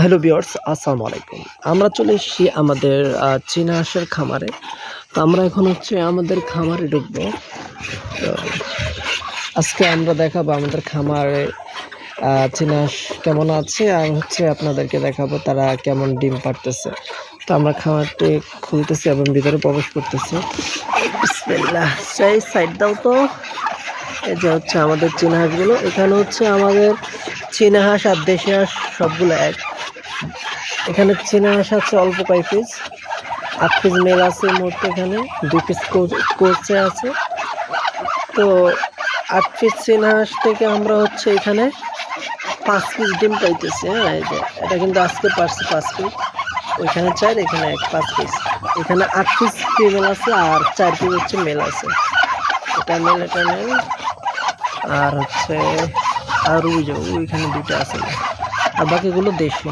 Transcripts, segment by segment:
Hello viewers, আসসালামু আলাইকুম। আমরা চলে এসেছি আমাদের চীনা হাঁসের খামারে। তো আমরা এখন আমাদের খামারে ঢুকবো। তো আজকে আমরা দেখাবো আমাদের খামারে চীনা হাঁস কেমন আছে, আর আপনাদেরকে দেখাবো তারা কেমন ডিম পাড়তেছে। তো আমরা খামারটি খুলতেছি এবং ভিতরে প্রবেশ করতেছি। বিসমিল্লাহ, সেই সাইড দাও তো। এই যে আমাদের চীনা হাঁসগুলো। এখানে আমাদের চীনা হাঁস আর দেশি হাঁস সবগুলো এক। এখানে চীনা হাঁস আছে অল্প কয়েক পিস, 8 পিস মেল আছে মোট। এখানে 2 পিস কোচে আছে। তো 8 পিস চীনা হাঁস থেকে আমরা এখানে 5 পিস ডিম পাইতেছি। হ্যাঁ, এই যে এটা কিন্তু আজকে পারছি 5 পিস, ওইখানে 4, এখানে 5 পিস। এখানে 8 পিস ফিমেল আছে আর 4 পিস মেল আছে। এটা মেল, এটা মেল। আর আর ওইখানে 2টা আছে, আর বাকিগুলো দেশি।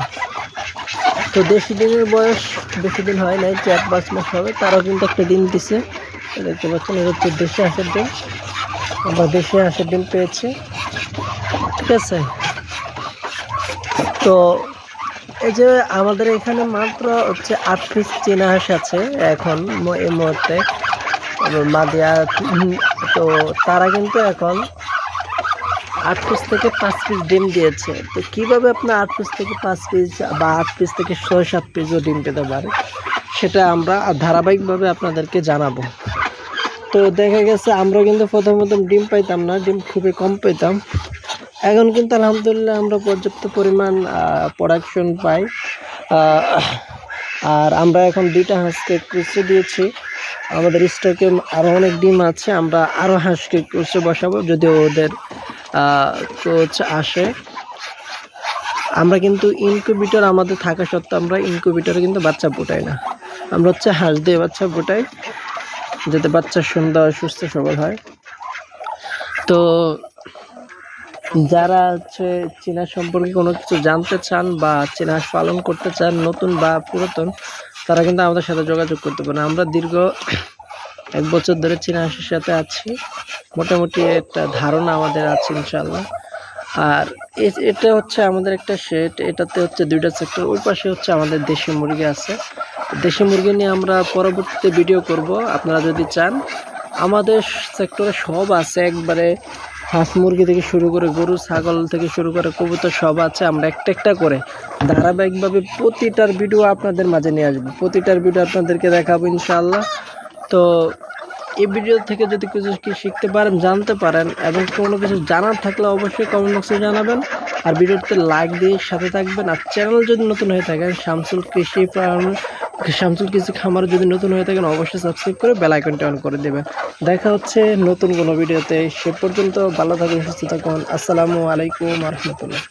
তো দেশি ডিমের বয়স বেশি দিন হয় নাই, 4-5 মাস হবে। তারাও কিন্তু একটা ডিম দিছে, দেখতে পাচ্ছেন। এটা দেশি হাঁসের ডিম। আমরা দেশি হাঁসের ডিম পেয়েছি, ঠিক আছে। তো এই যে আমাদের এখানে মাত্র 8 পিস চীনা হাঁস আছে এখন এই মুহূর্তে মাদিয়া। তো তারা কিন্তু এখন 8 পিস থেকে 5 পিস ডিম দিয়েছে। তো কীভাবে আপনার 8 পিস থেকে 5 পিস বা 8 পিস থেকে 6-7 পিসও ডিম পেতে পারে, সেটা আমরা ধারাবাহিকভাবে আপনাদেরকে জানাবো। তো দেখা গেছে আমরা কিন্তু প্রথম ডিম পাইতাম না, ডিম খুবই কম পেতাম। এখন কিন্তু আলহামদুলিল্লাহ আমরা পর্যাপ্ত পরিমাণ প্রোডাকশন পাই। আর আমরা এখন 2টা হাঁসকে ক্রুসে দিয়েছি। আমাদের স্টকে আরও অনেক ডিম আছে, আমরা আরও হাঁসকে ক্রুসে বসাবো যদি ওদের কোচ আসে। আমরা কিন্তু ইনকিউবেটর আমাদের থাকা সত্ত্বেও আমরা ইনকিউবেটরে কিন্তু বাচ্চা ফোটাই না। আমরা হাঁস দিয়ে বাচ্চা ফোটাই, যাতে বাচ্চা সুন্দর সুস্থ সবল হয়। তো যারা চীনা সম্পর্কে কোনো কিছু জানতে চান বা চীনা হাঁস পালন করতে চান, নতুন বা পুরাতন, তারা কিন্তু আমাদের সাথে যোগাযোগ করতে পারেন। আমরা দীর্ঘ 1 বছর ধরে চীনা হাঁসের সাথে আছি, মোটামুটি একটা ধারণা আমাদের আছে ইনশাল্লাহ। আর এটা আমাদের একটা শেড, এটাতে 2টা সেক্টর। ওই পাশে আমাদের দেশি মুরগি আছে। দেশি মুরগি নিয়ে আমরা পরবর্তীতে ভিডিও করব। আপনারা যদি চান, আমাদের সেক্টরে সব আছে একবারে, হাঁস মুরগি থেকে শুরু করে গরু ছাগল থেকে শুরু করে কবুতর সব আছে। আমরা একটা করে ধারাবাহিকভাবে প্রতিটার ভিডিও আপনাদের মাঝে নিয়ে আসবো, প্রতিটার ভিডিও আপনাদেরকে দেখাবো ইনশাআল্লাহ। তো এই ভিডিও থেকে যদি কিছু শিখতে পারেন, জানতে পারেন, এবং কোনো কিছু জানার থাকলে অবশ্যই কমেন্ট বক্সে জানাবেন। আর ভিডিওতে লাইক দিয়ে সাথে থাকবেন। আর চ্যানেল যদি নতুন হয়ে থাকেন, শামসুল কৃষি খামার যদি নতুন হয়ে থাকেন, অবশ্যই সাবস্ক্রাইব করে বেল আইকনটি অন করে দেবেন। দেখা হচ্ছে নতুন কোনো ভিডিওতে। সে পর্যন্ত ভালো থাকুন, সুস্থ থাকুন। আসসালামু আলাইকুম ওয়া রাহমাতুল্লাহ।